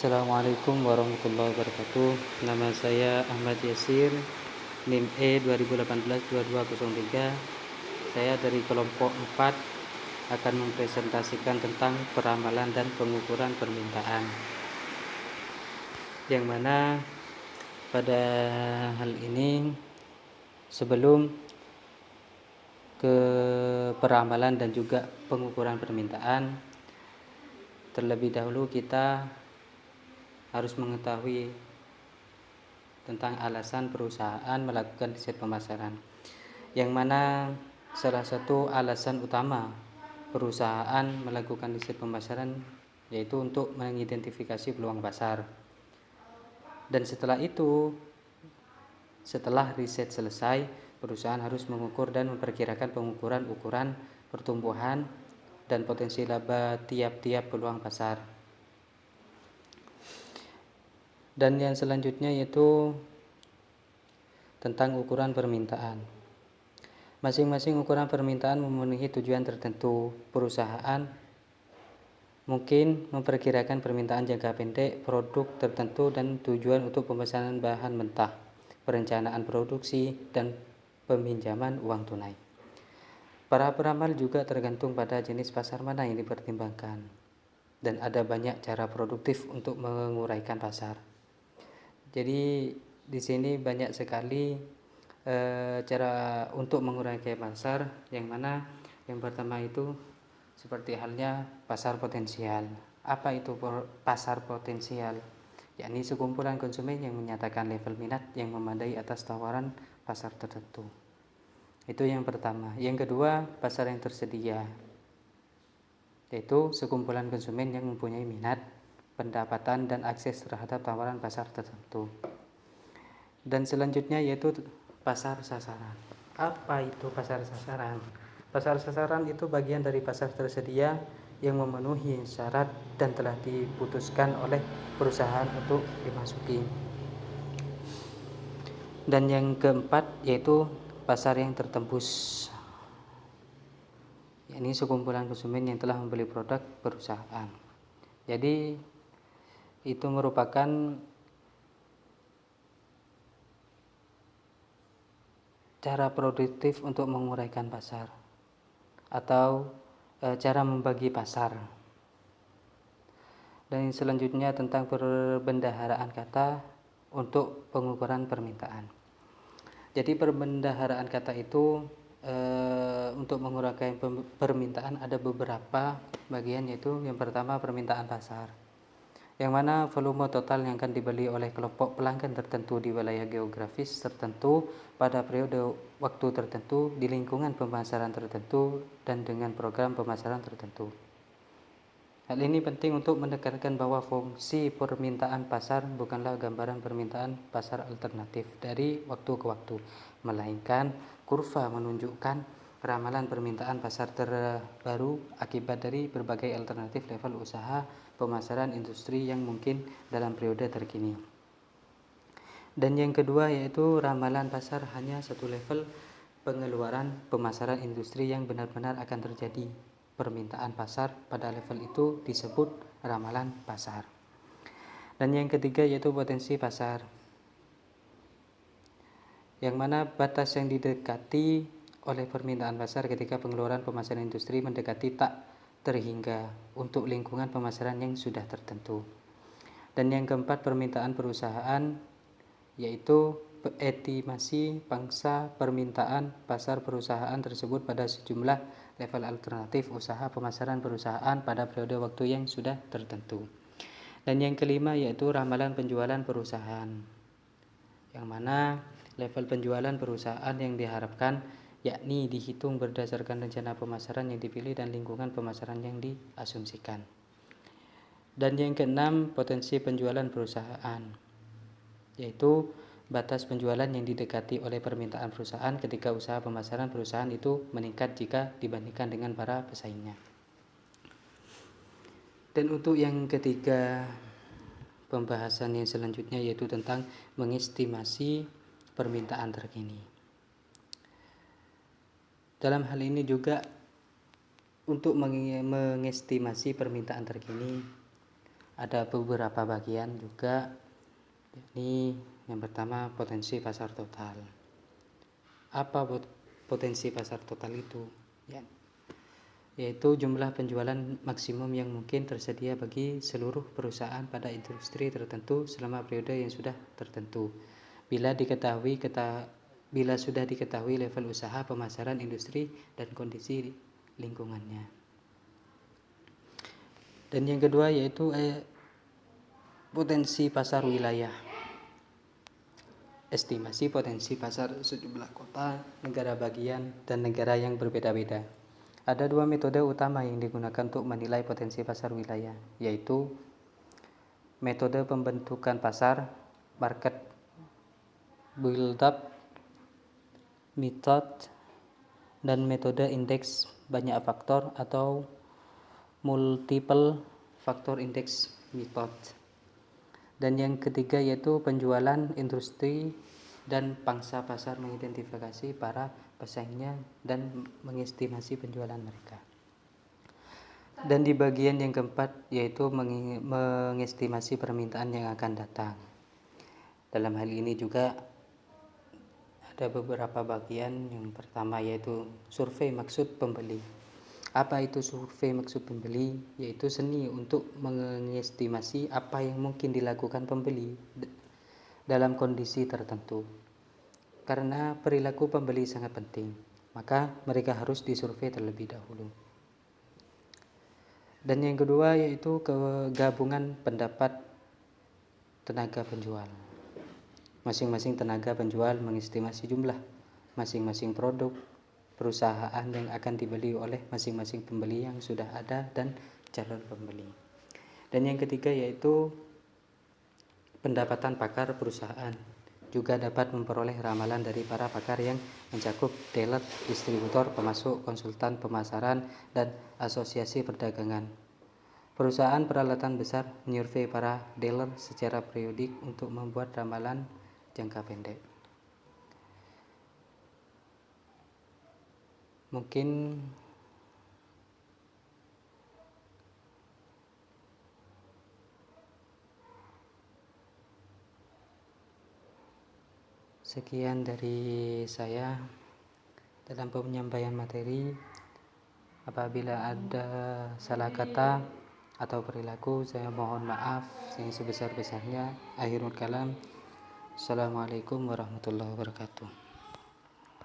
Assalamualaikum warahmatullahi wabarakatuh. Nama saya Ahmad Yasir, NIM E 2018-2203. Saya dari kelompok 4 akan mempresentasikan tentang peramalan dan pengukuran permintaan. Yang mana pada hal ini sebelum ke peramalan dan juga pengukuran permintaan, terlebih dahulu kita harus mengetahui tentang alasan perusahaan melakukan riset pemasaran, yang mana salah satu alasan utama perusahaan melakukan riset pemasaran yaitu untuk mengidentifikasi peluang pasar. Dan setelah itu, setelah riset selesai, perusahaan harus mengukur dan memperkirakan ukuran pertumbuhan dan potensi laba tiap-tiap peluang pasar. Dan yang selanjutnya yaitu tentang ukuran permintaan. Masing-masing ukuran permintaan memenuhi tujuan tertentu. Perusahaan mungkin memperkirakan permintaan jangka pendek, produk tertentu, dan tujuan untuk pemesanan bahan mentah, perencanaan produksi, dan peminjaman uang tunai. Para peramal juga tergantung pada jenis pasar mana yang dipertimbangkan, dan ada banyak cara produktif untuk menguraikan pasar. Jadi di sini banyak sekali cara untuk menguraikan pasar, yang mana yang pertama itu seperti halnya pasar potensial. Apa itu pasar potensial? Yakni sekumpulan konsumen yang menyatakan level minat yang memadai atas tawaran pasar tertentu. Itu yang pertama. Yang kedua, pasar yang tersedia, yaitu sekumpulan konsumen yang mempunyai minat, pendapatan, dan akses terhadap tawaran pasar tertentu. Dan selanjutnya yaitu pasar sasaran. Apa itu pasar sasaran? Pasar sasaran itu bagian dari pasar tersedia yang memenuhi syarat dan telah diputuskan oleh perusahaan untuk dimasuki. Dan yang keempat yaitu pasar yang tertembus, yakni sekumpulan konsumen yang telah membeli produk perusahaan. Jadi itu merupakan cara produktif untuk menguraikan pasar atau cara membagi pasar. Dan selanjutnya tentang perbendaharaan kata untuk pengukuran permintaan. Jadi perbendaharaan kata itu untuk menguraikan permintaan ada beberapa bagian, yaitu yang pertama permintaan pasar, yang mana volume total yang akan dibeli oleh kelompok pelanggan tertentu di wilayah geografis tertentu pada periode waktu tertentu di lingkungan pemasaran tertentu dan dengan program pemasaran tertentu. Hal ini penting untuk menekankan bahwa fungsi permintaan pasar bukanlah gambaran permintaan pasar alternatif dari waktu ke waktu, melainkan kurva menunjukkan ramalan permintaan pasar terbaru akibat dari berbagai alternatif level usaha pemasaran industri yang mungkin dalam periode terkini. Dan yang kedua yaitu ramalan pasar hanya satu level pengeluaran pemasaran industri yang benar-benar akan terjadi. Permintaan pasar pada level itu disebut ramalan pasar. Dan yang ketiga yaitu potensi pasar, yang mana batas yang didekati oleh permintaan pasar ketika pengeluaran pemasaran industri mendekati tak terhingga untuk lingkungan pemasaran yang sudah tertentu. Dan yang keempat permintaan perusahaan, yaitu estimasi pangsa permintaan pasar perusahaan tersebut pada sejumlah level alternatif usaha pemasaran perusahaan pada periode waktu yang sudah tertentu. Dan yang kelima yaitu ramalan penjualan perusahaan, yang mana level penjualan perusahaan yang diharapkan yakni dihitung berdasarkan rencana pemasaran yang dipilih dan lingkungan pemasaran yang diasumsikan. Dan yang keenam potensi penjualan perusahaan, yaitu batas penjualan yang didekati oleh permintaan perusahaan ketika usaha pemasaran perusahaan itu meningkat jika dibandingkan dengan para pesaingnya. Dan untuk yang ketiga, pembahasan yang selanjutnya yaitu tentang mengestimasi permintaan terkini. Dalam hal ini juga untuk mengestimasi permintaan terkini, ada beberapa bagian juga. Ini yang pertama, potensi pasar total. Apa potensi pasar total itu? Yaitu jumlah penjualan maksimum yang mungkin tersedia bagi seluruh perusahaan pada industri tertentu selama periode yang sudah tertentu. Bila sudah diketahui level usaha, pemasaran industri, dan kondisi lingkungannya. Dan yang kedua yaitu potensi pasar wilayah. Estimasi potensi pasar sejumlah kota, negara bagian, dan negara yang berbeda-beda. Ada dua metode utama yang digunakan untuk menilai potensi pasar wilayah, yaitu metode pembentukan pasar, market build-up method, dan metode indeks banyak faktor atau multiple factor index method. Dan yang ketiga yaitu penjualan industri dan pangsa pasar, mengidentifikasi para pesaingnya dan mengestimasi penjualan mereka. Dan di bagian yang keempat yaitu mengestimasi permintaan yang akan datang. Dalam hal ini juga ada beberapa bagian. Yang pertama yaitu survei maksud pembeli. Apa itu survei maksud pembeli? Yaitu seni untuk mengestimasi apa yang mungkin dilakukan pembeli dalam kondisi tertentu. Karena perilaku pembeli sangat penting, maka mereka harus disurvei terlebih dahulu. Dan yang kedua yaitu kegabungan pendapat tenaga penjual. Masing-masing tenaga penjual mengestimasi jumlah masing-masing produk perusahaan yang akan dibeli oleh masing-masing pembeli yang sudah ada dan calon pembeli. Dan yang ketiga yaitu pendapatan pakar perusahaan. Juga dapat memperoleh ramalan dari para pakar yang mencakup dealer, distributor, pemasok, konsultan pemasaran, dan asosiasi perdagangan. Perusahaan peralatan besar menyurvei para dealer secara periodik untuk membuat ramalan jangka pendek. Mungkin sekian dari saya dalam penyampaian materi. Apabila ada salah kata atau perilaku, saya mohon maaf yang sebesar-besarnya. Akhirul kalam. Assalamualaikum warahmatullahi wabarakatuh.